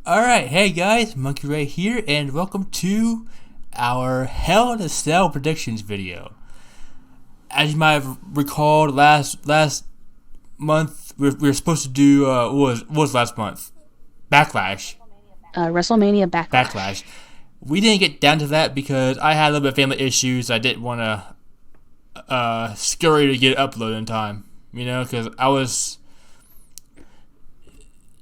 Alright, hey guys, MonkeyRay here, and welcome to our Hell in a Cell predictions video. As you might have recalled, last month we were supposed to do what was last month? Backlash. WrestleMania Backlash. Backlash. We didn't get down to that because I had a little bit of family issues. I didn't want to scurry to get it uploaded in time, because I was.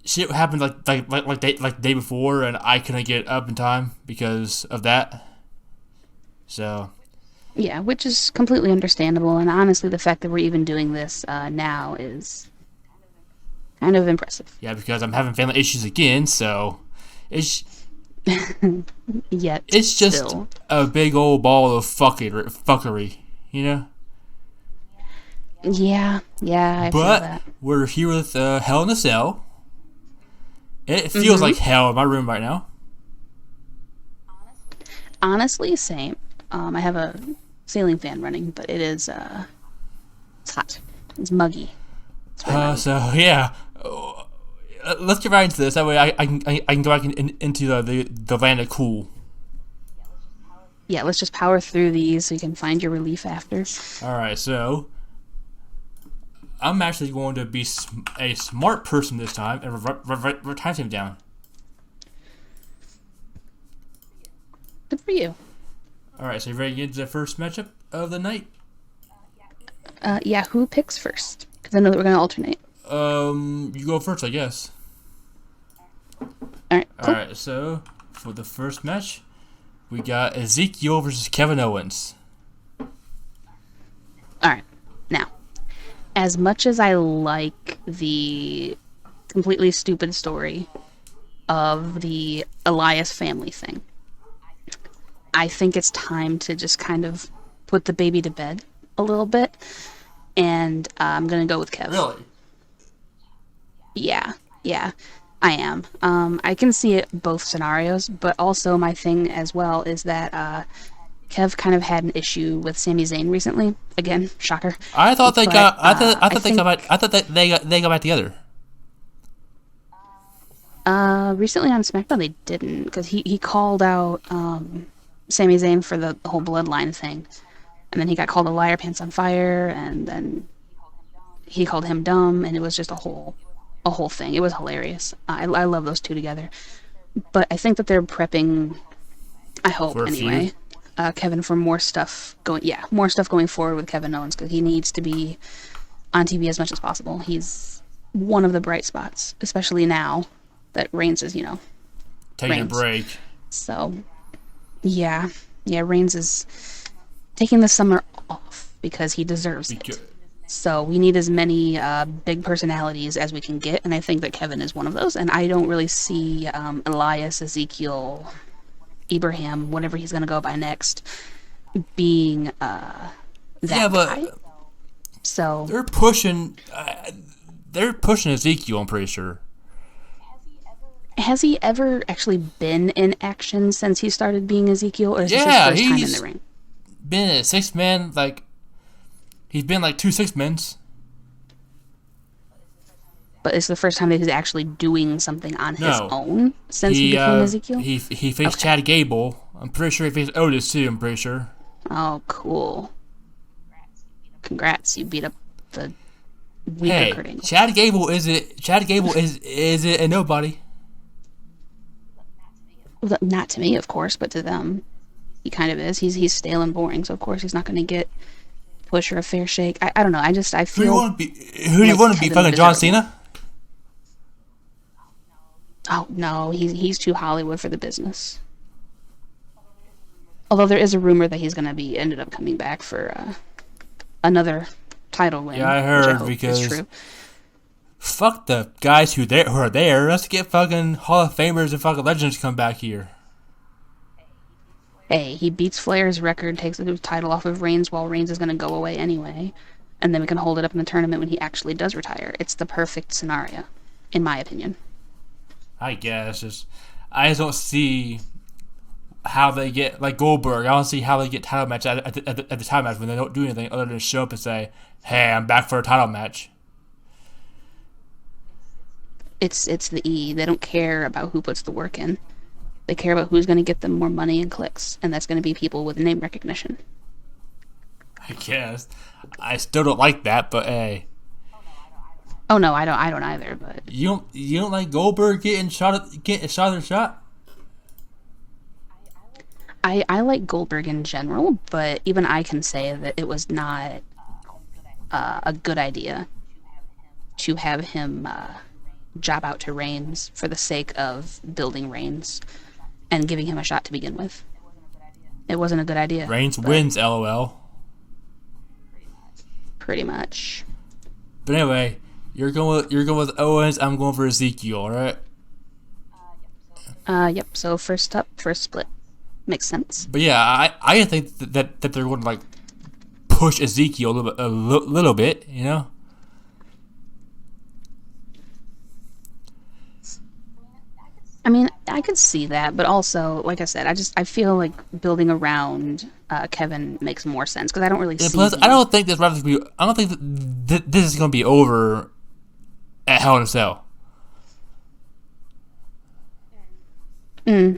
Shit happened like the day before, and I couldn't get it up in time because of that. So, Yeah, which is completely understandable, and honestly, the fact that we're even doing this now is kind of impressive. yeah, because I'm having family issues again, so it's Yet, it's just still. a big old ball of fuckery, you know. Yeah, I feel But that. we're here with Hell in a Cell. It feels like hell in my room right now. Honestly, same. I have a ceiling fan running, but it's hot. It's muggy. It's very muggy. So yeah, let's get right into this. That way, I can go back into the land of cool. Yeah, let's just power through these so you can find your relief after. All right, so I'm actually going to be a smart person this time and write time down. Good for you. All right, so you ready to get into the first matchup of the night? Yeah, who picks first? Because I know that we're going to alternate. You go first, I guess. All right, cool. All right, so for the first match, we got Ezekiel versus Kevin Owens. All right, now. As much as I like the completely stupid story of the Elias family thing, I think it's time to just kind of put the baby to bed a little bit, and I'm gonna go with Kev. Really? Yeah, I am. I can see it both scenarios, but also my thing as well is that Kev kind of had an issue with Sami Zayn recently. Again, shocker. I thought they But, got. I thought I they think, got. I thought that they got back together. recently on SmackDown they didn't, because he called out Sami Zayn for the whole bloodline thing, and then he got called a liar, pants on fire, and then he called him dumb, and it was just a whole thing. It was hilarious. I love those two together, but I think that they're prepping. I hope For a anyway. feud? Kevin for more stuff going. Yeah, more stuff going forward with Kevin Owens, because he needs to be on TV as much as possible. He's one of the bright spots, especially now that Reigns is, Taking Reigns. a break. So, yeah, Reigns is taking the summer off because he deserves it. So we need as many big personalities as we can get, and I think that Kevin is one of those. And I don't really see Elias, Ezekiel, Ibrahim, whatever he's going to go by next, being that Yeah, but guy. So they're pushing. They're pushing Ezekiel. I'm pretty sure. has he ever actually been in action since he started being Ezekiel, or is this Yeah, his first time in he's the ring? been a 6-man. Like he's been like 2 6-mans. But it's the first time that he's actually doing something on his No. own since he became Ezekiel? He faced Okay. Chad Gable. I'm pretty sure he faced Otis too. I'm pretty sure. Oh, cool. Congrats, you beat up the weaker Hey, Kurt Angle. Chad Gable is it? Chad Gable is it a nobody? Well, not to me, of course, but to them, he kind of is. He's stale and boring, so of course he's not going to get push or a fair shake. I don't know. I Who do you feel want to be? Who do you like want to be? Kevin Fucking John deserving. Cena? Oh no, he's too Hollywood for the business. Although there is a rumor that he's going to be ended up coming back for another title win. Yeah, I which heard hope because is true. fuck the guys who are there. Let's get fucking Hall of Famers and fucking legends to come back here. Hey, he beats Flair's record, takes the title off of Reigns while Reigns is going to go away anyway, and then we can hold it up in the tournament when he actually does retire. It's the perfect scenario, in my opinion. I guess I just don't see how they get like Goldberg. I don't see how they get title match at the title match when they don't do anything other than show up and say, "Hey, I'm back for a title match." It's the E. They don't care about who puts the work in. They care about who's going to get them more money and clicks, and that's going to be people with name recognition. I guess. I still don't like that, but hey. Oh no, I don't either. But you don't like Goldberg getting shot. I like Goldberg in general, but even I can say that it was not a good idea to have him job out to Reigns for the sake of building Reigns and giving him a shot to begin with. It wasn't a good idea. Reigns wins, LOL. Pretty much. But anyway, you're going with Owens. I'm going for Ezekiel, right? Yep. So first up, first split. Makes sense. But yeah, I think that they're going to like push Ezekiel a little bit, you know. I mean, I could see that, but also, like I said, I feel like building around Kevin makes more sense because I don't really see. Plus, I don't think this this is going to be over at Hell in a Cell. I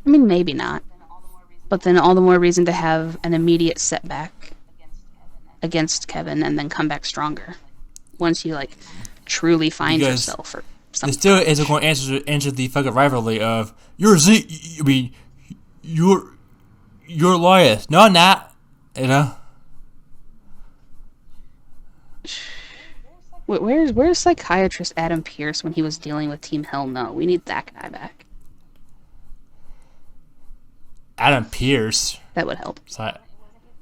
mean, maybe not. But then all the more reason to have an immediate setback against Kevin and then come back stronger once you, like, truly find yourself or something. It still isn't going to answer the fucking rivalry of, you're Elias. No, I'm not. You know? Where's psychiatrist Adam Pearce when he was dealing with Team Hell No? We need that guy back. Adam Pearce. That would help. So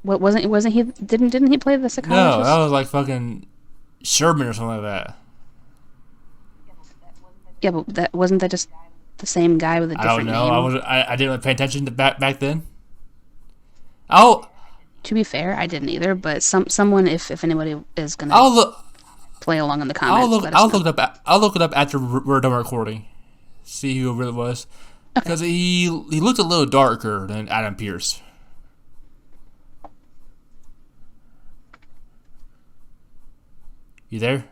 What wasn't he? Didn't he play the psychiatrist? No, that was like fucking Sherman or something like that. Yeah, but wasn't that just the same guy with a different name? I don't know. I didn't really pay attention to back then. Oh. To be fair, I didn't either. But someone, if anybody is gonna play along in the comments, I'll look it up after we're done recording. See who it really was. Because he looked a little darker than Adam Pearce. You there?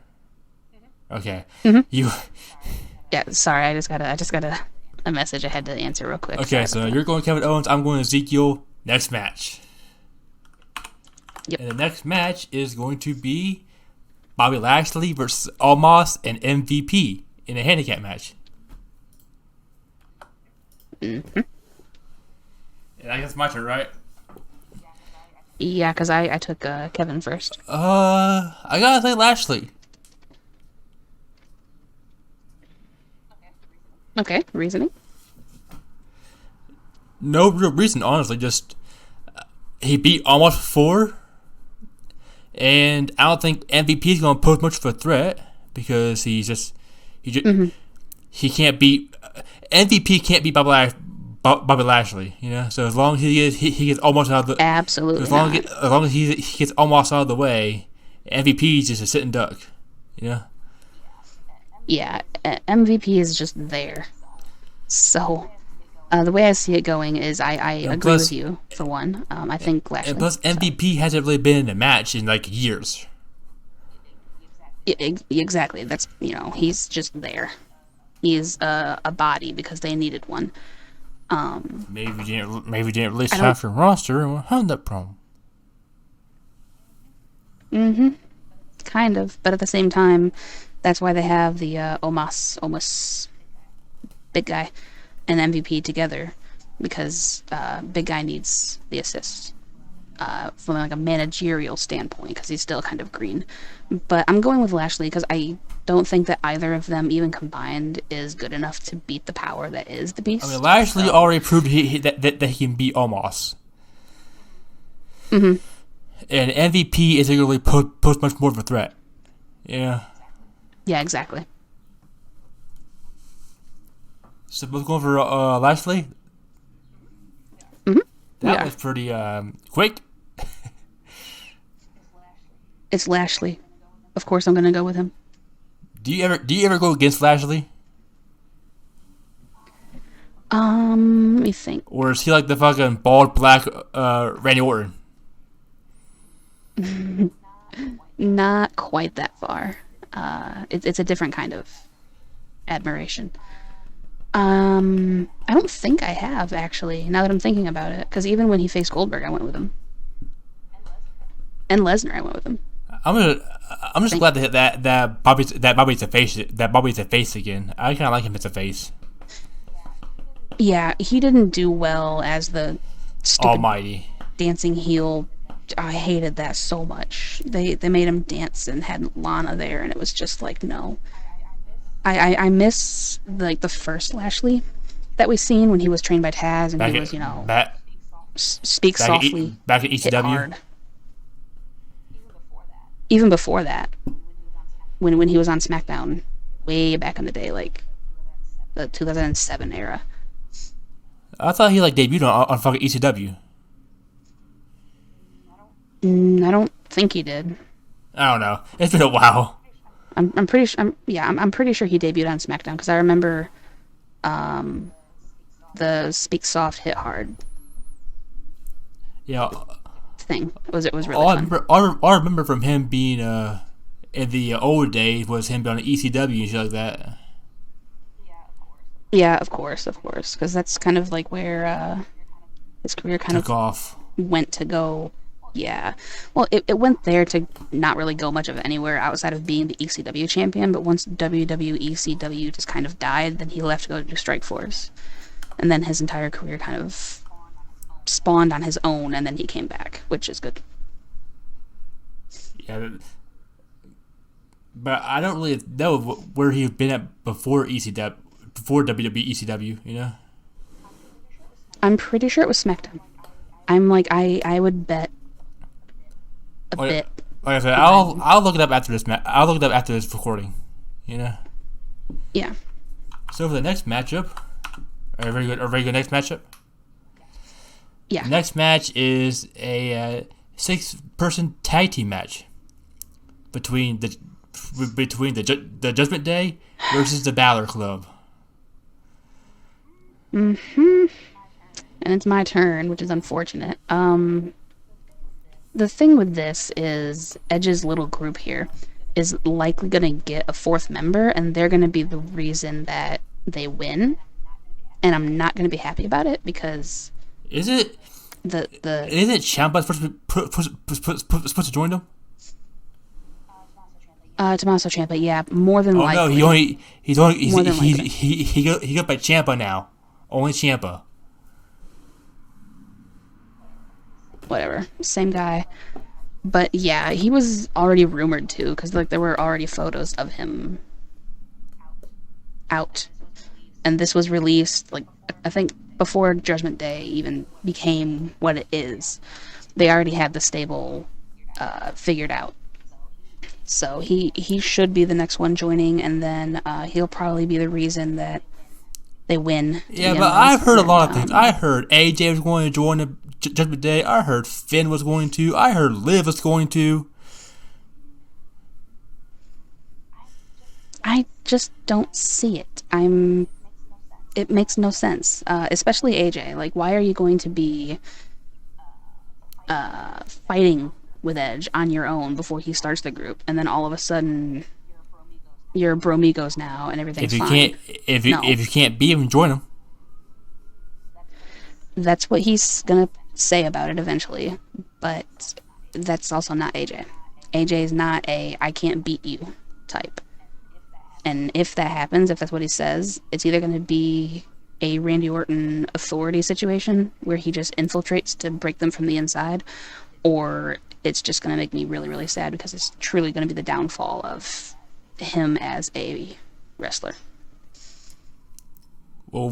Okay. Mm-hmm. Yeah, sorry. I just got a message I had to answer real quick. Okay, so you're going Kevin Owens. I'm going Ezekiel. Next match. Yep. And the next match is going to be Bobby Lashley versus Omos and MVP in a handicap match. Mm-hmm. And I guess my turn, right? Yeah, because I took Kevin first. I gotta say Lashley. Okay, reasoning? No real reason, honestly. Just he beat Omos before, and I don't think MVP is gonna pose much of a threat because he can't beat MVP can't beat Bobby Lashley, you know. So as long as he gets almost out of the absolutely as long as he gets almost out of the way, MVP is just a sitting duck, you know. Yeah, MVP is just there. So the way I see it going is I agree with you for one. I think Lashley. And plus MVP hasn't really been in a match in like years. Exactly. That's he's just there. He's a body because they needed one. Maybe didn't release half your roster and we'll have that problem. Kind of, but at the same time, that's why they have the Omos big guy and MVP together because big guy needs the assist from like a managerial standpoint because he's still kind of green. But I'm going with Lashley because I don't think that either of them, even combined, is good enough to beat the power that is the Beast. I mean, Lashley already proved that he can beat Omos. Mm-hmm. And MVP isn't really pose much more of a threat. Yeah. Yeah, exactly. So both going for Lashley? Mm-hmm. That was pretty quick. It's Lashley. Of course I'm gonna go with him. Do you ever go against Lashley? Let me think. Or is he like the fucking bald black Randy Orton? Not quite that far. It's a different kind of admiration. I don't think I have, actually, now that I'm thinking about it, because even when he faced Goldberg, I went with him. And Lesnar, I went with him. I'm just glad that Bobby's a face again. I kind of like him as a face. Yeah, he didn't do well as the stupid Almighty dancing heel. I hated that so much. They made him dance and had Lana there, and it was just like, no. I miss like the first Lashley that we seen when he was trained by Taz and he was, you know, speak softly, back at ECW. Even before that, when he was on SmackDown, way back in the day, like the 2007 era. I thought he like debuted on fucking ECW. I don't think he did. I don't know. It's been a while. I'm pretty sure. I'm pretty sure he debuted on SmackDown because I remember, the Speak Soft Hit Hard. Yeah. Thing was really fun. All I remember from him being in the old days was him being on ECW and shit like that. Yeah, of course, because that's kind of like where his career kind took off. Went to go. Yeah, well, it went there to not really go much of anywhere outside of being the ECW champion. But once WWE ECW just kind of died, then he left to go to Strikeforce, and then his entire career kind of spawned on his own, and then he came back, which is good. Yeah, but I don't really know where he'd been at before ECW, before WWE ECW. You know, I'm pretty sure it was SmackDown. I'm like I would bet a bit. Like I said, I'll look it up after this. I'll look it up after this recording. You know. Yeah. So for the next matchup, a very good next matchup. Yeah. The next match is a 6-person tag team match between the Judgment Day versus the Balor Club. And it's my turn, which is unfortunate. The thing with this is Edge's little group here is likely going to get a fourth member, and they're going to be the reason that they win. And I'm not going to be happy about it because isn't Ciampa supposed to join them? Tommaso Ciampa, yeah, more than likely. Oh no, he got by Ciampa now. Only Ciampa. Whatever, same guy. But yeah, he was already rumored to, because like there were already photos of him out, and this was released like I think before Judgment Day even became what it is. They already had the stable figured out, so he should be the next one joining, and then he'll probably be the reason that they win. Yeah, but I've heard a lot of things. I heard AJ was going to join the Judgment Day. I heard Finn was going to. I heard Liv was going to. I just don't see it. It makes no sense, especially AJ. Like, why are you going to be fighting with Edge on your own before he starts the group, and then all of a sudden you're bromigos now and everything's fine? If you can't beat him, join him. That's what he's gonna say about it eventually, but that's also not AJ. AJ is not a I can't beat you type. And if that happens, if that's what he says, it's either going to be a Randy Orton authority situation where he just infiltrates to break them from the inside, or it's just going to make me really, really sad because it's truly going to be the downfall of him as a wrestler. Well,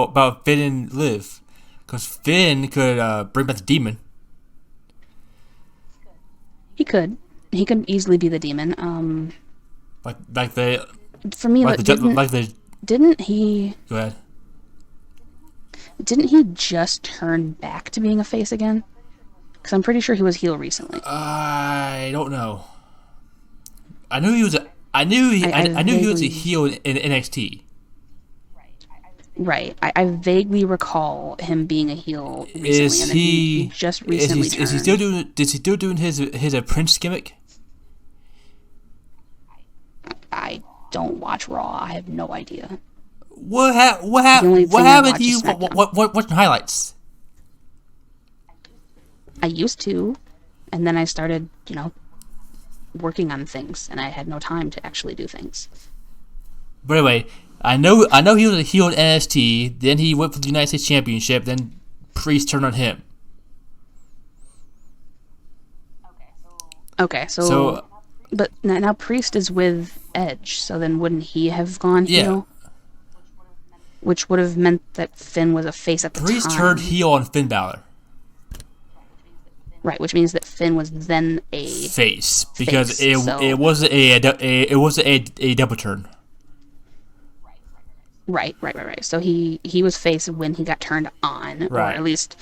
about Finn and Liv? Because Finn could bring back the Demon. He could easily be the Demon. For me, didn't he? Go ahead. Didn't he just turn back to being a face again? Because I'm pretty sure he was heel recently. I don't know. I knew he was a heel in NXT. Right. I vaguely recall him being a heel recently, and then he just recently turned. Is he still doing his Prince gimmick? I don't watch Raw. I have no idea. What happened to you? What's the highlights? I used to, and then I started, working on things, and I had no time to actually do things. But anyway, I know he was a heel in NXT. Then he went for the United States Championship. Then Priest turned on him. Okay, so but now Priest is with Edge, so then wouldn't he have gone heel? Which would have meant that Finn was a face at the time. Priest turned heel on Finn Balor. Right, which means that Finn was then a face because it wasn't a double turn. Right. So he was face when he got turned on, or at least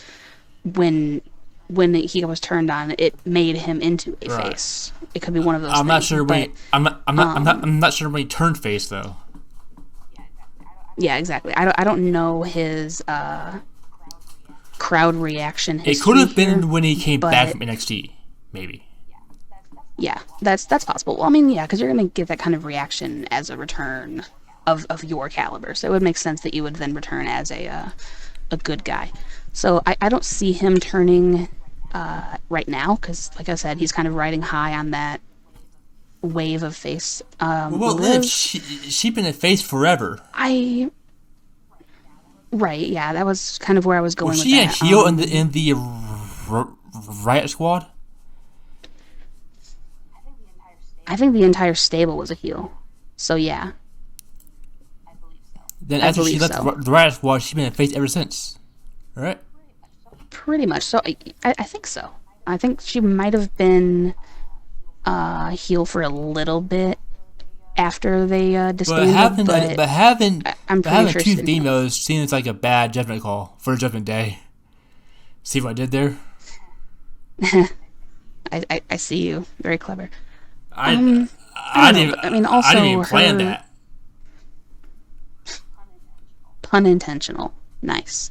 when he was turned on, it made him into a face. It could be one of those. I'm not sure when. I'm not sure when he turned face though. Yeah, exactly. I don't know his crowd reaction history. It could have been when he came back from NXT, maybe. Yeah, that's possible. Well, I mean, yeah, because you're gonna get that kind of reaction as a return of your caliber, so it would make sense that you would then return as a good guy. So I don't see him turning right now, because like I said, he's kind of riding high on that wave of face. Liv, she's been a face forever. Right, yeah, that was kind of where I was going with that. Was she a heel in the Riot Squad? I think the entire stable was a heel. So yeah. Then after she left the Riot Squad, she's been a face ever since. Right? Pretty much. So I think so. I think she might have been heel for a little bit after they disbanded. But having sure two females seems like a bad Judgment Call for Judgment Day. See what I did there? I see you. Very clever. I didn't even plan that. Pun intentional. Nice.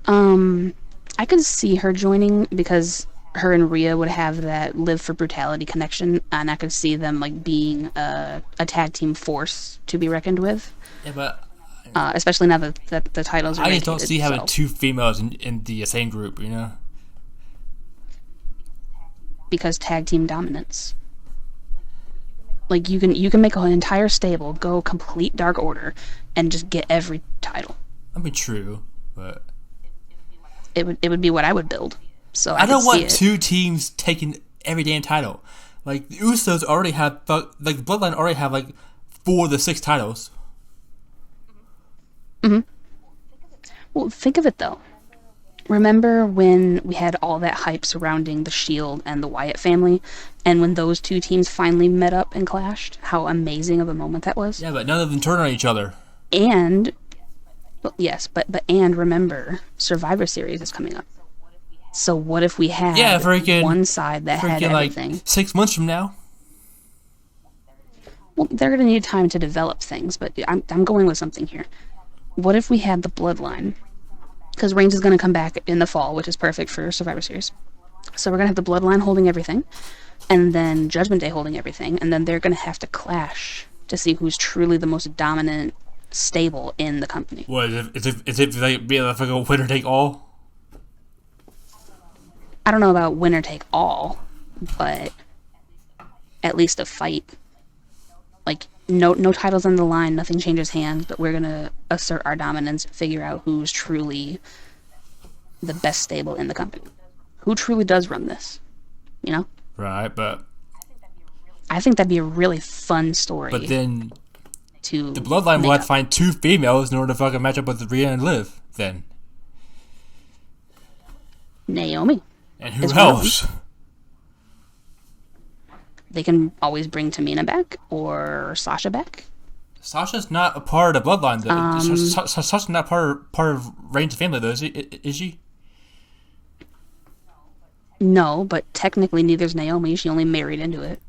I could see her joining because her and Rhea would have that Live for Brutality connection, and I could see them like being a tag team force to be reckoned with. Yeah, but especially now that the titles are I just don't see having two females in the same group, you know? Because tag team dominance. Like you can make an entire stable go complete Dark Order and just get every title. I mean, true, but it would be what I would build. So I don't want two teams taking every damn title. Like the Usos already have, like Bloodline already have like 4 of the 6 titles. Mm-hmm. Well, think of it though. Remember when we had all that hype surrounding the Shield and the Wyatt family, and when those two teams finally met up and clashed? How amazing of a moment that was. Yeah, but none of them turned on each other. And remember, Survivor Series is coming up. So what if we had one side that had everything? Like 6 months from now. Well, they're going to need time to develop things, but I'm going with something here. What if we had the Bloodline? Because Reigns is going to come back in the fall, which is perfect for Survivor Series. So we're going to have the Bloodline holding everything, and then Judgment Day holding everything, and then they're going to have to clash to see who's truly the most dominant stable in the company. What is it like a winner take all? I don't know about winner take all, but at least a fight. Like no titles on the line, nothing changes hands, but we're gonna assert our dominance and figure out who's truly the best stable in the company. Who truly does run this, you know? Right, but I think that'd be a really fun story. But then the Bloodline will have to find 2 females in order to fucking match up with Rhea and Liv, then. Naomi. And who else? They can always bring Tamina back or Sasha back. Sasha's not a part of the Bloodline, though. Sasha's not part of Reigns' family, though, is she? No, but technically neither's Naomi. She only married into it.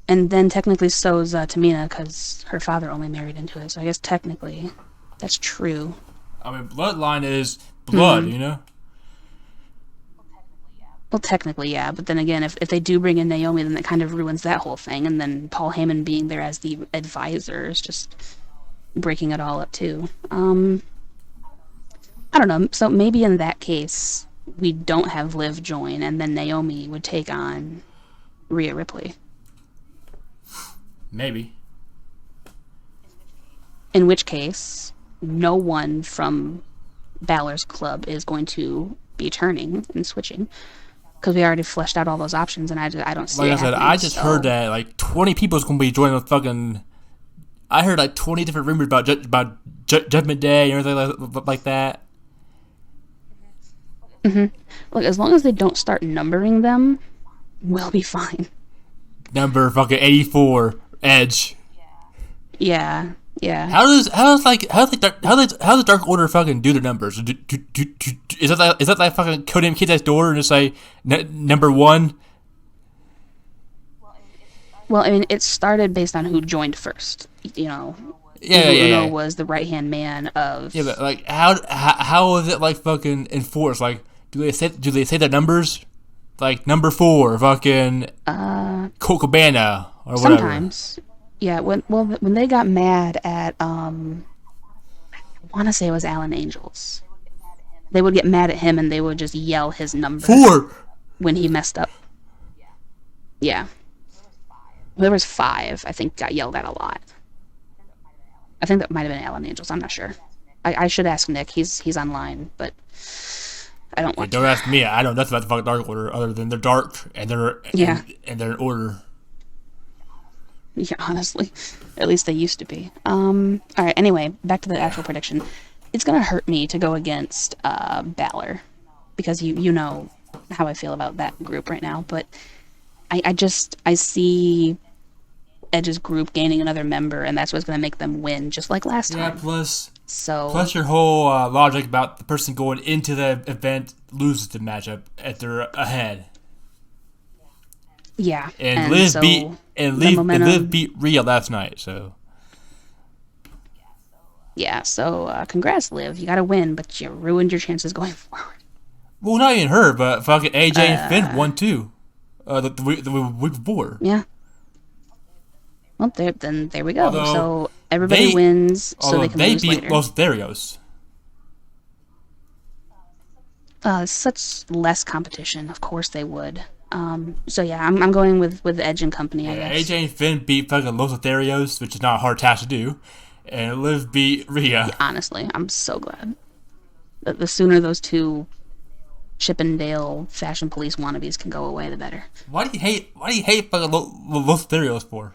And then technically so's Tamina, because her father only married into it. So I guess technically that's true. I mean, Bloodline is blood, you know? Well, technically, yeah, but then again, if they do bring in Naomi, then that kind of ruins that whole thing, and then Paul Heyman being there as the advisor is just breaking it all up too. I don't know. So maybe in that case, we don't have Liv join, and then Naomi would take on Rhea Ripley. Maybe. In which case, no one from Balor's club is going to be turning and switching, because we already fleshed out all those options, and I don't see. Like I said, I just heard that like 20 people is going to be joining the fucking. I heard like 20 different rumors about Judgment Day and everything like that. Mm-hmm. Look, as long as they don't start numbering them, we'll be fine. Number fucking 84, Edge. Yeah. How does the Dark Order fucking do the numbers? Is that like fucking Cody and Kid Next Door and just say number 1? Well, I mean, it started based on who joined first. You know. Yeah. Uno was the right hand man of. Yeah, but like how is it like fucking enforced? Like, do they say the numbers? Like number 4, fucking Colt Cabana or whatever. Sometimes. Yeah, when they got mad at I want to say it was Alan Angels. They would get mad at him and they would just yell his number 4 when he messed up. Yeah. There was 5, I think, got yelled at a lot. I think that might have been Alan Angels, I'm not sure. I should ask Nick, he's online, but I don't want to. Don't ask me, I know nothing about the fucking Dark Order other than they're dark and they're in order. Yeah, honestly. At least they used to be. Alright, anyway, back to the actual prediction. It's gonna hurt me to go against Balor. Because you know how I feel about that group right now. But I see Edge's group gaining another member, and that's what's gonna make them win, just like last time. Yeah, plus your whole logic about the person going into the event loses the matchup if they're ahead. Yeah, and Liv beat Rhea last night, so. Yeah, so congrats, Liv. You got to win, but you ruined your chances going forward. Well, not even her, but fucking AJ and Finn won too. The week before. Yeah. Well, there we go. So everybody wins, so they can lose later. They beat Los Therios. Such less competition. Of course they would. So yeah, I'm going with Edge and company, I guess. AJ and Finn beat fucking Los Therios, which is not a hard task to do. And Liv beat Rhea. Yeah, honestly, I'm so glad. The sooner those two Chippendale fashion police wannabes can go away, the better. Why do you hate fucking Los Therios for?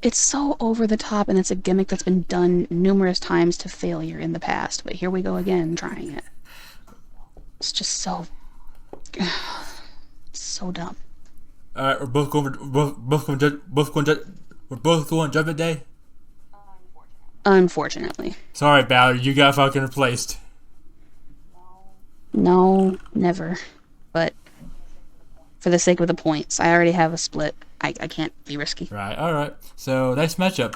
It's so over the top, and it's a gimmick that's been done numerous times to failure in the past. But here we go again, trying it. It's just so dumb. All right, we're both going Judgment Day. Unfortunately. Sorry, Balor, you got fucking replaced. No, never. But for the sake of the points, I already have a split. I can't be risky. Right. All right. So next matchup.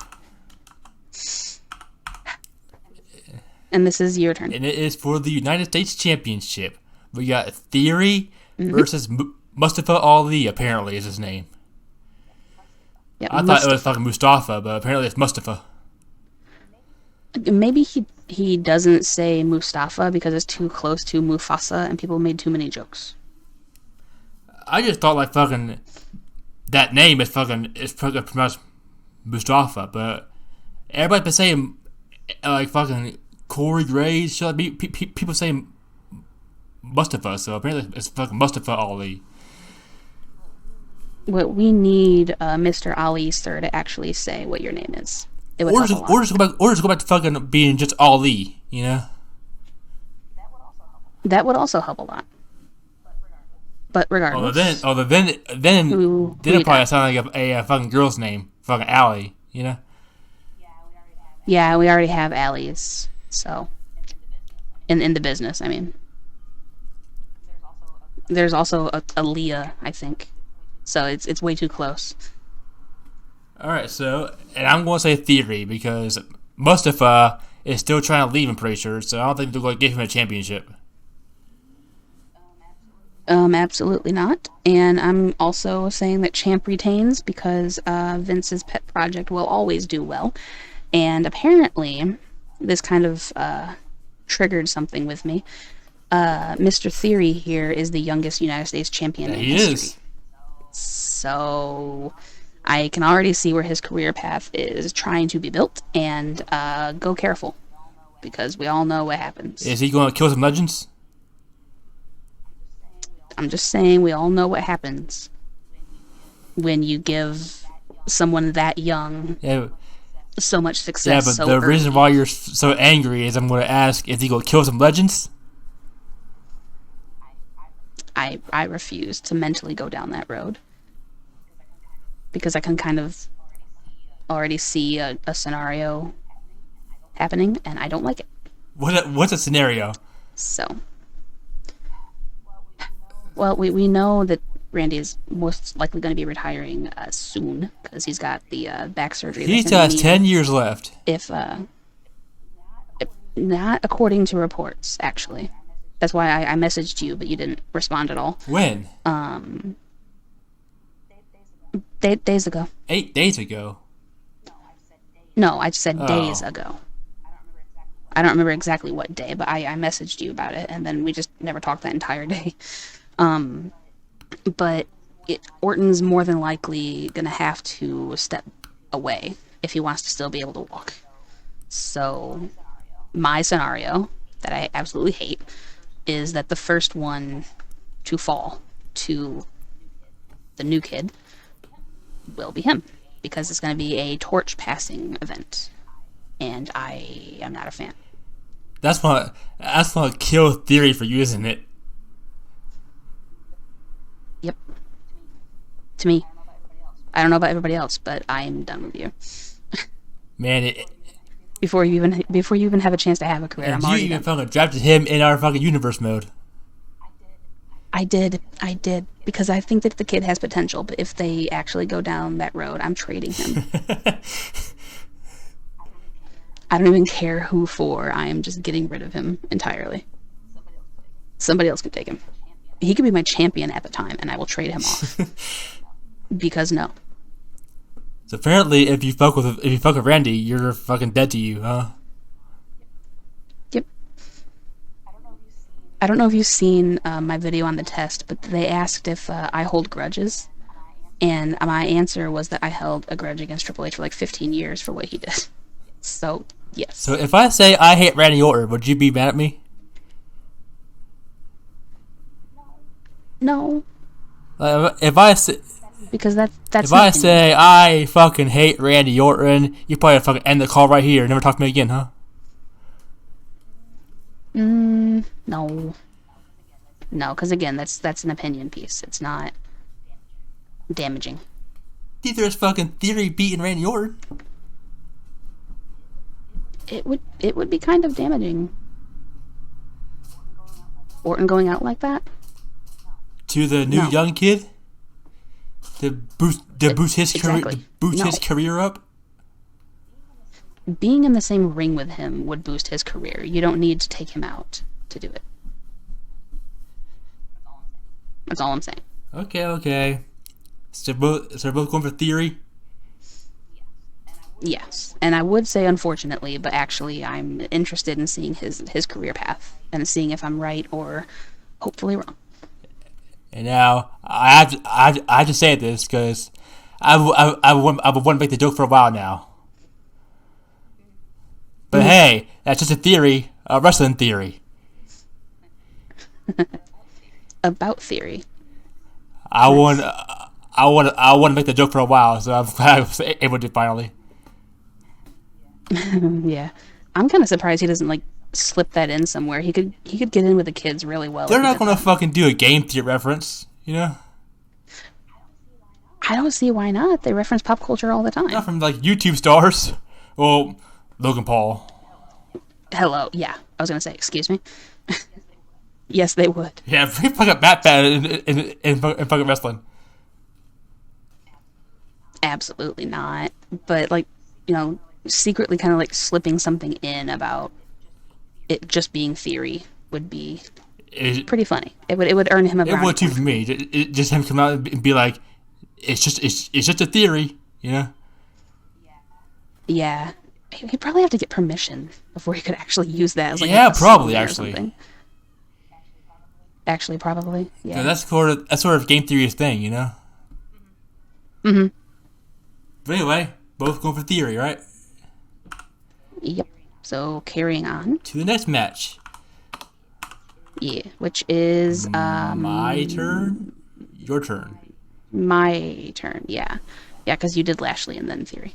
And this is your turn. And it is for the United States Championship. We got Theory versus Mustafa Ali, apparently is his name. Yeah, I thought it was fucking Mustafa, but apparently it's Mustafa. Maybe he doesn't say Mustafa because it's too close to Mufasa and people made too many jokes. I just thought like fucking that name is fucking pronounced Mustafa, but everybody's been saying like fucking Corey Graves. People say Mustafa, so apparently it's fucking Mustafa Ali. What we need Mr. Ali, sir, to actually say what your name is. Or just go back to fucking being just Ali, you know? That would also help a lot. But regardless. Then it probably sound like a fucking girl's name, fucking Ali, you know? Yeah, we already have Ali's, so in the business, I mean. There's also a Leah, I think. So it's way too close. Alright, so, and I'm going to say Theory because Mustafa is still trying to leave, I'm pretty sure, so I don't think they're going to give him a championship. Absolutely not. And I'm also saying that Champ retains because Vince's pet project will always do well. And apparently, this kind of triggered something with me. Mr. Theory here is the youngest United States champion in history. Is. So I can already see where his career path is trying to be built, and go careful, because we all know what happens. Is he going to kill some legends? I'm just saying we all know what happens when you give someone that young so much success. Yeah, but the reason why you're so angry is I'm going to ask, is he going to kill some legends? I refuse to mentally go down that road, because I can kind of already see a scenario happening, and I don't like it. What's a scenario? So, well, we know that Randy is most likely going to be retiring soon, because he's got the back surgery. He still has 10 years left. If not according to reports, actually. That's why I messaged you, but you didn't respond at all. When? Days ago. 8 days ago. No, I said days ago. I don't remember exactly what day, but I messaged you about it, and then we just never talked that entire day. But Orton's more than likely going to have to step away if he wants to still be able to walk. So, my scenario, that I absolutely hate, is that the first one to fall to the new kid will be him, because it's going to be a torch passing event, and I am not a fan. That's my kill theory for you, isn't it? Yep. To me. I don't know about everybody else, but I am done with you. Man, before you even have a chance to have a career, I'm already done. You even fucking drafted him in our fucking universe mode. I did, because I think that the kid has potential, but if they actually go down that road, I'm trading him. I don't even care who for, I am just getting rid of him entirely. Somebody else can take him. He could be my champion at the time, and I will trade him off. Because no. So apparently, if you fuck with Randy, you're fucking dead to you, huh? Yep. I don't know if you've seen my video on the test, but they asked if I hold grudges, and my answer was that I held a grudge against Triple H for like 15 years for what he did. So yes. So if I say I hate Randy Orton, would you be mad at me? No. If I say, because that's if I say I fucking hate Randy Orton, you probably fucking end the call right here. Never talk to me again, huh? No. No, because again, that's an opinion piece. It's not damaging. Neither is fucking Theory beating Randy Orton. It would be kind of damaging. Orton going out like that? To the new young kid? To boost his his career up? Being in the same ring with him would boost his career. You don't need to take him out to do it. That's all I'm saying. Okay. So we're both going for Theory? Yes. And I would say unfortunately, but actually I'm interested in seeing his career path and seeing if I'm right or hopefully wrong. And now I have to say this because I've wanted to make the joke for a while now. But hey, that's just a theory, a wrestling theory. About Theory. I want to make the joke for a while, so I'm glad I was able to finally. Yeah, I'm kind of surprised he doesn't like slip that in somewhere. He could get in with the kids really well. They're not gonna fucking do a Game Theory reference, you know. I don't see why not. They reference pop culture all the time. Not from like YouTube stars. Well, Logan Paul. Hello, yeah. I was gonna say, excuse me. Yes, they would. Yeah, pretty fucking bad in fucking wrestling. Absolutely not. But like, you know, secretly kind of like slipping something in about it just being Theory would be pretty funny. It would earn him a brownie. It would too for me. Just him come out and be like, it's just a theory, you know? Yeah. He'd probably have to get permission before he could actually use that as like probably actually. Actually, probably. Yeah. So that's sort of game theory's thing, you know? Mm-hmm. But anyway, both going for theory, right? Yep. So carrying on to the next match. Yeah, which is my turn. Your turn. My turn. Yeah, because you did Lashley and then Theory.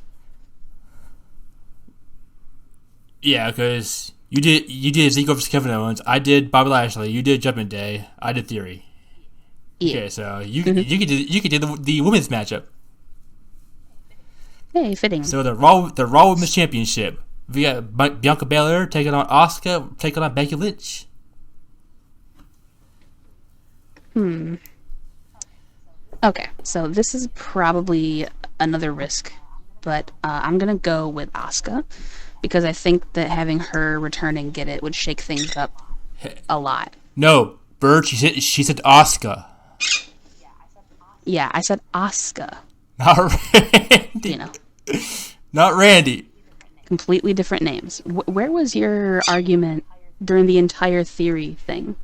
Yeah, because you did Ezekiel versus Kevin Owens. I did Bobby Lashley. You did Judgment Day. I did Theory. Yeah. Okay, so you could do the women's matchup. Hey, fitting. So the Raw Women's Championship. We got Bianca Belair taking on Asuka, taking on Becky Lynch. Okay, so this is probably another risk, but I'm gonna go with Asuka because I think that having her return and get it would shake things up a lot. No, Bird. She said Asuka. Yeah, I said Asuka. Not Randy. You know, not Randy. Completely different names. Where was your argument during the entire Theory thing?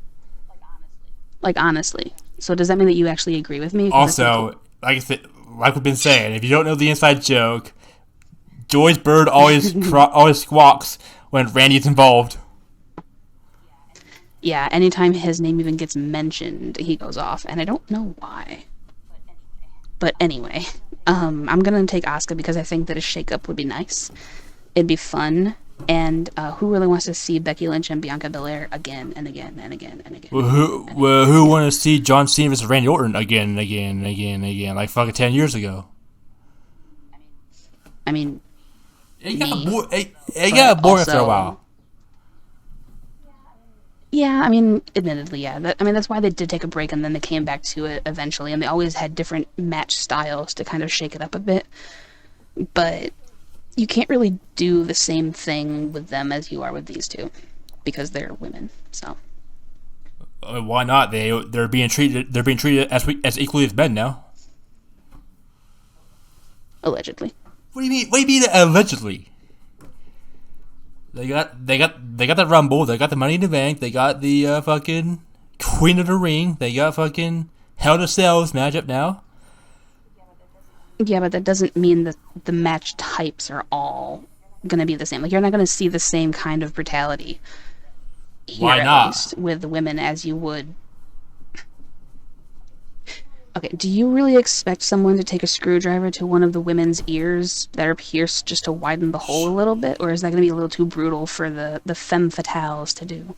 Like honestly. So does that mean that you actually agree with me? Also, like we've been saying, if you don't know the inside joke, Joy's bird always always squawks when Randy's involved. Yeah, anytime his name even gets mentioned, he goes off, and I don't know why. But anyway, I'm gonna take Asuka because I think that a shakeup would be nice. It'd be fun, and who really wants to see Becky Lynch and Bianca Belair again and again and again and again? Who want to see John Cena versus Randy Orton again and again and again and again, like fucking 10 years ago? I mean, it got boring after a while. Yeah, I mean, admittedly, yeah. That's why they did take a break, and then they came back to it eventually, and they always had different match styles to kind of shake it up a bit. But you can't really do the same thing with them as you are with these two, because they're women. So why not? They're being treated as equally as men now. Allegedly. What do you mean allegedly? They got the Rumble. They got the Money in the Bank. They got the fucking Queen of the Ring. They got fucking Hell in a Cell matchup now. Yeah, but that doesn't mean that the match types are all gonna be the same. Like you're not gonna see the same kind of brutality here, why not? At least, with the women as you would. Okay, do you really expect someone to take a screwdriver to one of the women's ears that are pierced just to widen the hole a little bit? Or is that going to be a little too brutal for the femme fatales to do?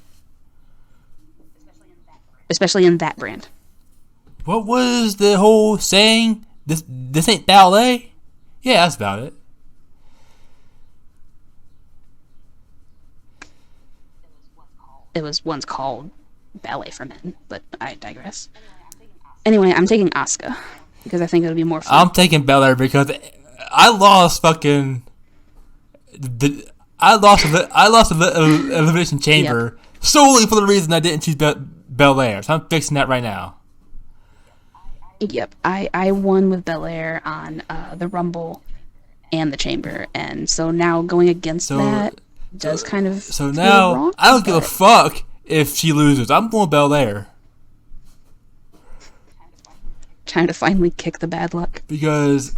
Especially in that brand. What was the whole saying? This ain't ballet? Yeah, that's about it. It was once called ballet for men, but I digress. Anyway, I'm taking Asuka because I think it'll be more fun. I'm taking Belair because I lost fucking. I lost the Elimination Chamber solely for the reason I didn't choose Belair. So I'm fixing that right now. Yep, I won with Belair on the Rumble and the Chamber, and so now going against that does kind of. So now wrong, I don't give a fuck if she loses. I'm going Belair. Trying to finally kick the bad luck. Because,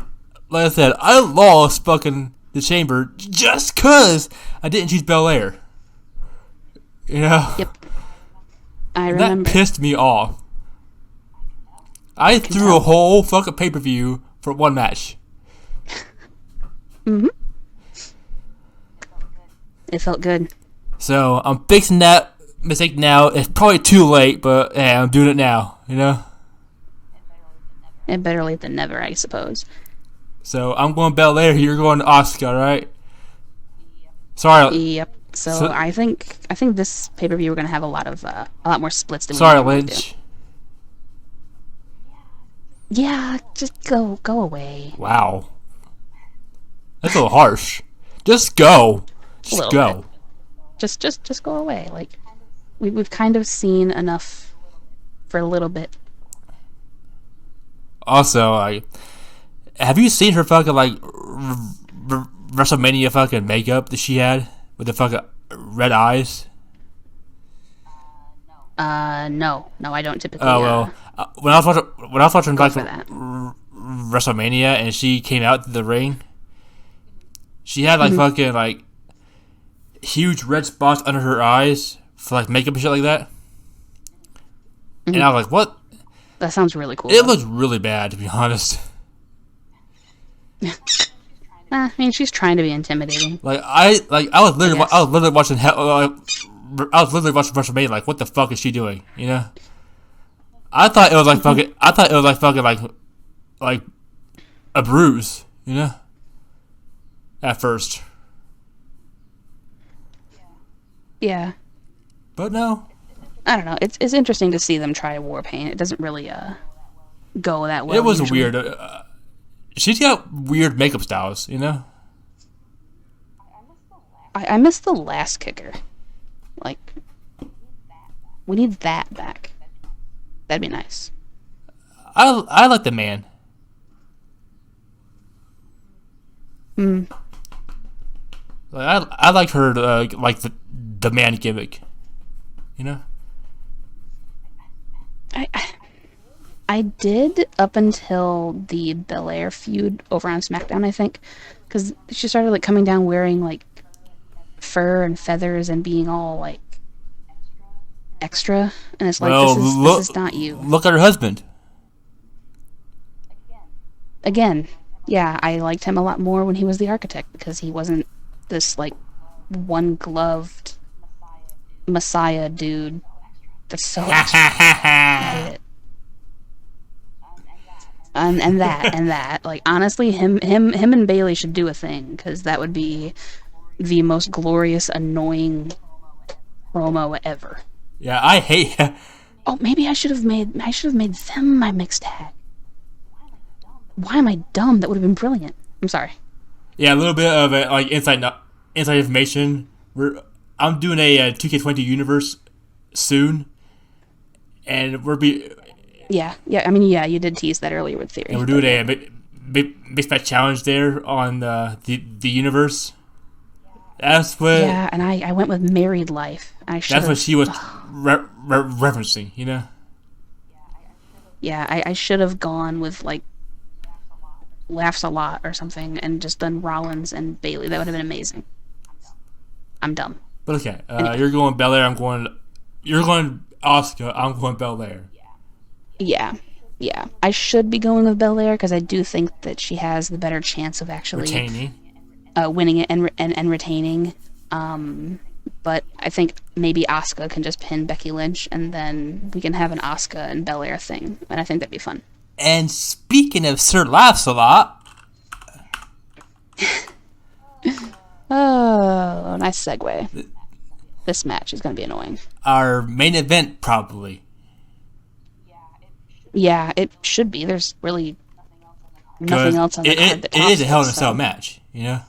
like I said, I lost fucking the Chamber just because I didn't choose Belair. You know? Yep. I remember. That pissed me off. I threw a whole fucking pay-per-view for one match. Mm-hmm. It felt good. So, I'm fixing that mistake now. It's probably too late, but yeah, I'm doing it now, you know? And better late than never, I suppose. So I'm going Belair. You're going Asuka, right? Sorry. Yep. So I think this pay per view we're gonna have a lot more splits than. Sorry, Lynch. Yeah, just go away. Wow. That's a little harsh. Just go. Just go. Bit. Just go away. Like we've kind of seen enough for a little bit. Also, like, have you seen her fucking like WrestleMania fucking makeup that she had with the fucking red eyes? No, I don't typically. Oh well, when I was watching like that. WrestleMania and she came out to the ring, she had like fucking like huge red spots under her eyes for like makeup and shit like that. And I was like, what? That sounds really cool. It looks really bad, to be honest. I mean, she's trying to be intimidating. I was literally watching WrestleMania. Like, what the fuck is she doing? You know? I thought it was like fucking. I thought it was like fucking like a bruise. You know? At first. Yeah. But no. I don't know. It's interesting to see them try war paint. It doesn't really go that well. It was usually. weird. She's got weird makeup styles, you know. I miss the last kicker. Like, we need that back. That'd be nice. I like the man. Like, I like her like the man gimmick, you know. I did up until the Belair feud over on SmackDown, I think, because she started like coming down wearing like fur and feathers and being all like extra, and it's like this is not you. Look at her husband. Again, yeah, I liked him a lot more when he was the architect because he wasn't this like one-gloved Messiah dude that's so extra. I hate it. And that like honestly him and Bailey should do a thing because that would be the most glorious annoying promo ever. Yeah, I hate. Oh, maybe I should have made them my mixed tag. Why am I dumb? That would have been brilliant. I'm sorry. Yeah, a little bit of like inside information. I'm doing a 2K20 universe soon, and Yeah. I mean, yeah, you did tease that earlier with Theory. And we're doing a mixed match challenge there on the universe. That's what. Yeah, and I went with Married Life. That's what she was referencing, you know. Yeah, I should have gone with like Laughs a Lot or something, and just done Rollins and Bailey. That would have been amazing. I'm dumb. But okay, anyway. You're going Belair. You're going Asuka. I'm going Belair. Yeah. I should be going with Belair because I do think that she has the better chance of actually retaining, winning it and retaining. But I think maybe Asuka can just pin Becky Lynch, and then we can have an Asuka and Belair thing, and I think that'd be fun. And speaking of Sir Laughs a Lot. Oh, nice segue. This match is going to be annoying. Our main event, probably. Yeah, it should be. There's really nothing else on the card that tops it is a Hell in a so. Cell match, you know?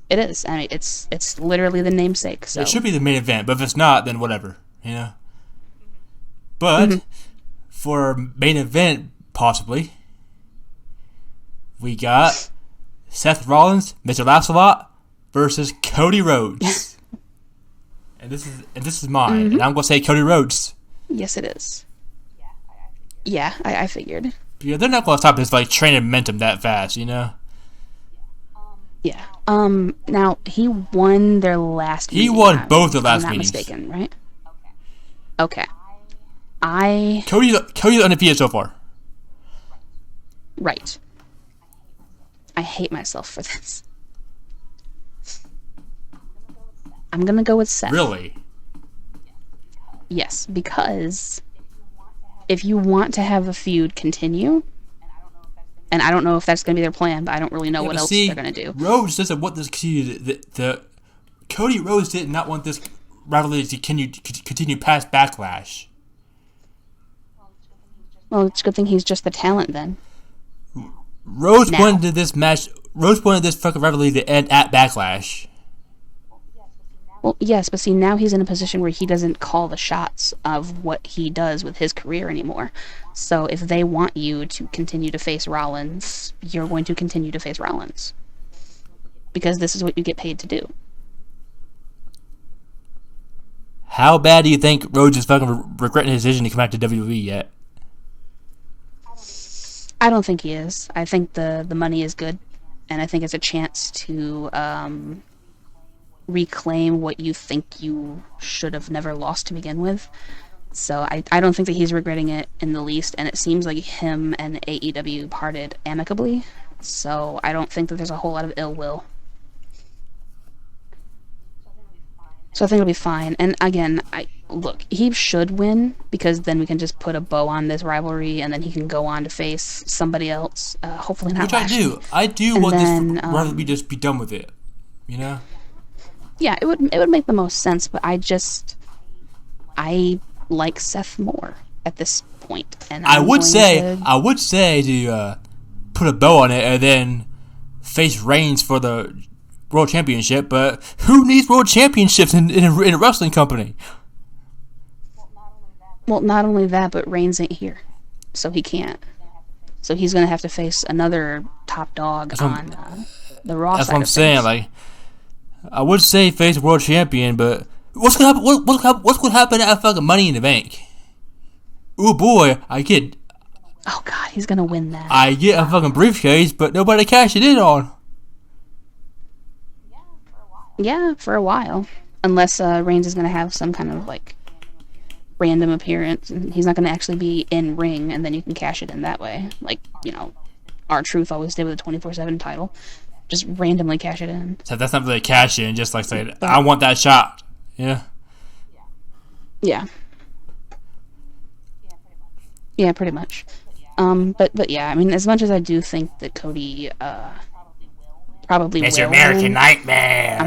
It is. I mean, it's literally the namesake. So it should be the main event, but if it's not, then whatever, you know? But for our main event, possibly, we got Seth Rollins, Mr. Laughs a Lot, versus Cody Rhodes. and this is mine. And I'm gonna say Cody Rhodes. Yes, it is. Yeah, I figured. Yeah, they're not gonna stop his like train momentum that fast, you know. Yeah. Now he won their last. He won both the last meetings. If I'm not mistaken, right? Okay. Cody's undefeated so far. Right. I hate myself for this. I'm gonna go with Seth. Really? Yes, because if you want to have a feud continue, and I don't know if that's going to be their plan, but I don't really know what else they're going to do. Rhodes doesn't want this Cody Rhodes did not want this rivalry to continue past Backlash. Well, it's a good thing he's just the talent then. Rhodes wanted this fucking rivalry to end at Backlash. Well, yes, but see, now he's in a position where he doesn't call the shots of what he does with his career anymore. So if they want you to continue to face Rollins, you're going to continue to face Rollins. Because this is what you get paid to do. How bad do you think Rhodes is fucking regretting his decision to come back to WWE yet? I don't think he is. I think the money is good, and I think it's a chance to reclaim what you think you should have never lost to begin with. So I don't think that he's regretting it in the least, and it seems like him and AEW parted amicably, so I don't think that there's a whole lot of ill will. So I think it'll be fine. And again, look, he should win, because then we can just put a bow on this rivalry, and then he can go on to face somebody else. Hopefully not Lashley. Which I do want this rivalry just be done with it. You know? Yeah, it would make the most sense, but I like Seth more at this point. And I would say to put a bow on it and then face Reigns for the World Championship, but who needs World Championships in a wrestling company? Well, not only that, but Reigns ain't here, so he can't. So he's going to have to face another top dog on the Raw side. That's what I'm saying. Like, I would say face World Champion, but what's gonna happen? What's gonna happen at fucking Money in the Bank? Ooh boy, oh god, he's gonna win that. I get a fucking briefcase, but nobody cashed it in on. Yeah, for a while. Unless Reigns is going to have some kind of, like, random appearance. He's not going to actually be in ring, and then you can cash it in that way. Like, R-Truth always did with the 24/7 title. Just randomly cash it in. So that's not really cash in, just like say, I want that shot. Yeah? Yeah. Yeah, pretty much. But yeah, I mean, as much as I do think that Cody, probably it's will your American win. nightmare.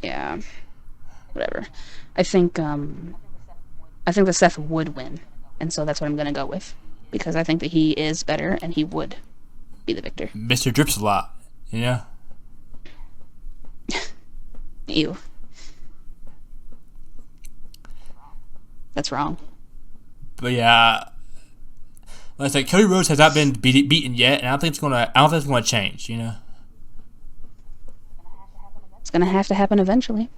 Yeah, whatever. I think that Seth would win, and so that's what I'm gonna go with, because I think that he is better and he would be the victor. Mr. Drips a lot, you know. Ew. That's wrong. But yeah. Like I said, Cody Rhodes has not been beaten yet, and I don't think it's gonna change. You know, it's gonna have to happen eventually.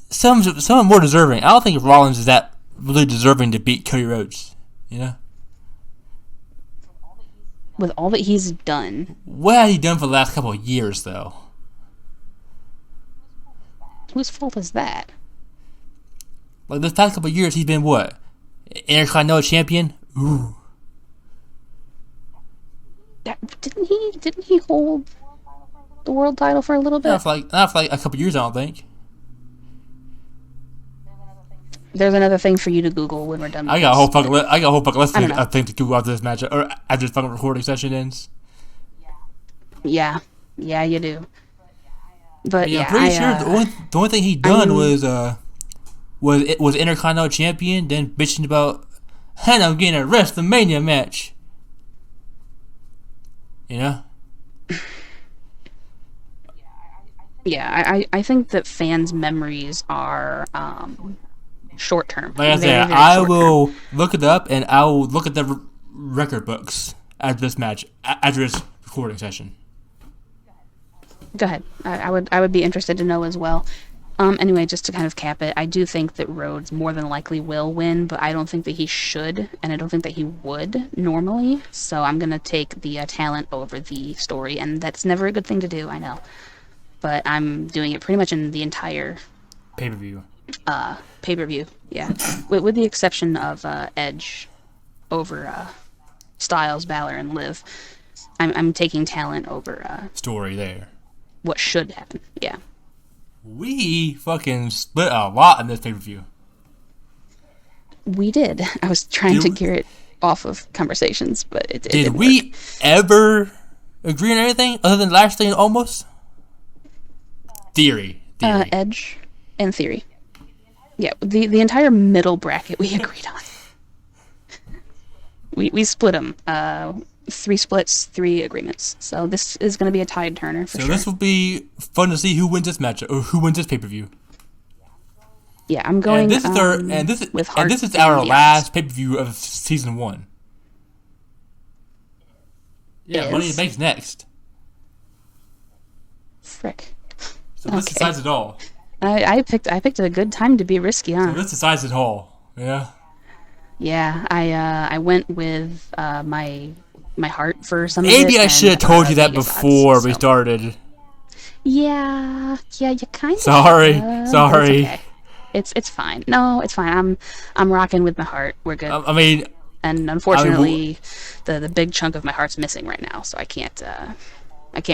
Some more deserving. I don't think Rollins is that really deserving to beat Cody Rhodes. You know, with all that he's done. What has he done for the last couple of years, though? Whose fault is that? Like this past couple of years, he's been what? Intercontinental champion. Ooh. Didn't he hold the world title for a little bit? Not for like a couple years, I don't think. There's another thing for you to Google when we're done. I got a whole fucking list of things to Google after this match or after this fucking recording session ends. Yeah, you do. But yeah, I'm pretty sure the only thing he done was Intercontinental champion, then bitching about, and I'm getting a WrestleMania match. You know? Yeah, I think that fans' memories are short term. Like I said, I will look it up and I will look at the record books after this match, after this recording session. Go ahead. I would be interested to know as well. Anyway, just to kind of cap it, I do think that Rhodes more than likely will win, but I don't think that he should, and I don't think that he would normally. So I'm gonna take the talent over the story, and that's never a good thing to do, I know. But I'm doing it pretty much in the entire pay-per-view. Pay-per-view, yeah, with the exception of Edge over Styles, Balor, and Liv. I'm taking talent over story there. What should happen? Yeah. We fucking split a lot in this pay-per-view. We did. I was trying to gear it off of conversations, but it didn't we work. Ever agree on anything other than Lashley and Almost? Theory. Edge and Theory. Yeah, the entire middle bracket we agreed on. We split them. 3 splits, 3 agreements. So this is going to be a tide turner for So sure. this will be fun to see who wins this match or who wins this pay-per-view. Yeah, I'm going. And this is with Hart this is and our Owens. last pay-per-view of season 1. Yeah, Money in the Bank's next. Frick. So this decides it all. I picked a good time to be risky, huh? So this decides it all. Yeah. Yeah, I went with my heart for some Maybe of it. I should have told you that Vegas before odds, we started. Yeah, you kind of. Sorry. It's okay. It's fine. No, it's fine. I'm rocking with my heart. We're good. I mean, and unfortunately, the big chunk of my heart's missing right now, so I can't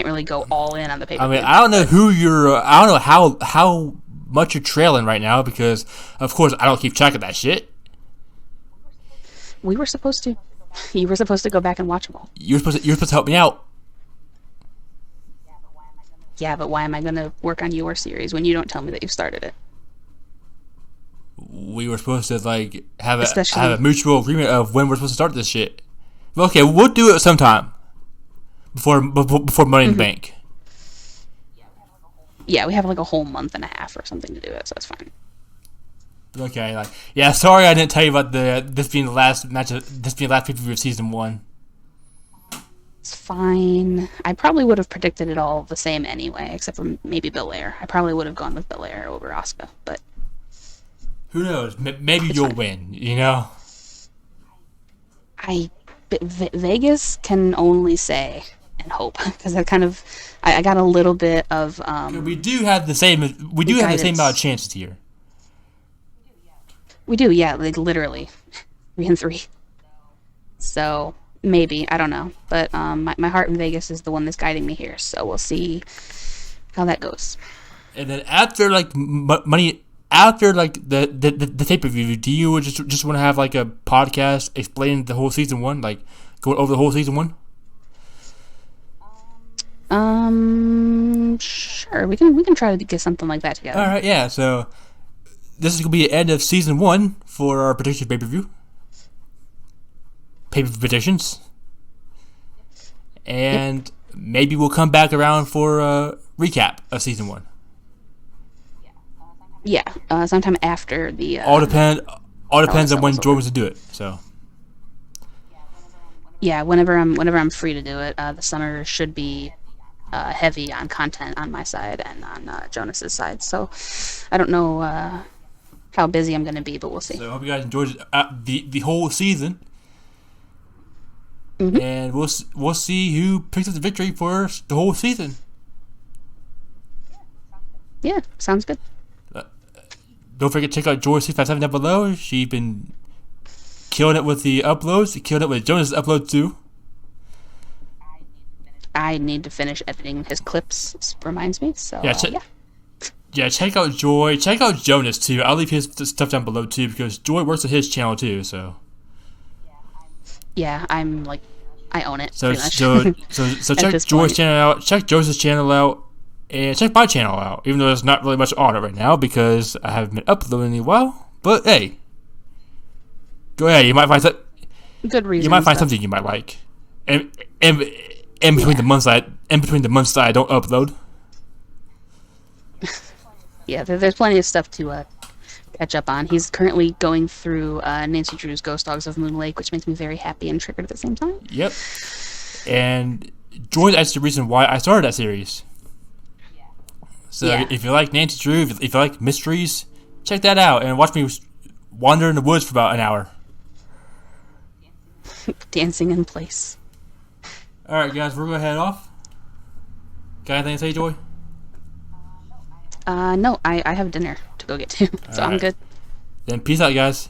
really go all in on the paper. I mean, I don't know who you're. I don't know how much you're trailing right now because, of course, I don't keep track of that shit. We were supposed to. You were supposed to go back and watch them all. You're supposed to help me out. Yeah, but why am I going to work on your series when you don't tell me that you've started it? We were supposed to like have a mutual agreement of when we're supposed to start this shit. Okay, we'll do it sometime before Money in the Bank. Yeah, we have like a whole month and a half or something to do it, so it's fine. Okay, yeah. Sorry, I didn't tell you about this being the last match. This being the last pay-per-view of season 1. It's fine. I probably would have predicted it all the same anyway, except for maybe Balor. I probably would have gone with Balor over Asuka, but who knows? Maybe you'll win. You know. Vegas can only say and hope because I got a little bit of. We do have the same. We do have the same amount of chances here. We do, yeah, like literally 3 and 3. So maybe, I don't know, but my heart in Vegas is the one that's guiding me here. So we'll see how that goes. And then after like Money. After like the pay-per-view, do you just want to have like a podcast explaining the whole season 1, like going over the whole season 1? Sure. We can try to get something like that together. All right, yeah. So this is gonna be the end of season 1 for our prediction pay-per-view predictions, and maybe we'll come back around for a recap of season 1. Yeah, sometime after the. All depends on when Joy wants to do it. So. Yeah, whenever I'm free to do it. The summer should be heavy on content on my side and on Jonas's side. So, I don't know how busy I'm going to be, but we'll see. So I hope you guys enjoyed the whole season, and we'll see who picks up the victory for the whole season. Yeah, sounds good. Don't forget to check out Joy657 down below. She's been killing it with the uploads. Killing it with Jonas' uploads too. I need to finish editing his clips. Reminds me. So yeah, check out Joy. Check out Jonas too. I'll leave his stuff down below too because Joy works on his channel too. So yeah, I'm like I own it. So check Joy's channel out. Check Joseph's channel out. And check my channel out, even though there's not really much on it right now because I haven't been uploading in a while. But hey, go ahead. You might find good reason. You might find something you might like. And between the months that I don't upload. Yeah, there's plenty of stuff to catch up on. He's currently going through Nancy Drew's Ghost Dogs of Moon Lake, which makes me very happy and triggered at the same time. Yep. And Joy, that's the reason why I started that series. So if you like Nancy Drew, if you like mysteries, check that out and watch me wander in the woods for about an hour. Dancing in place. All right, guys, we're going to head off. Got anything to say, Joy? No, I have dinner to go get to, so I'm good. Then peace out, guys.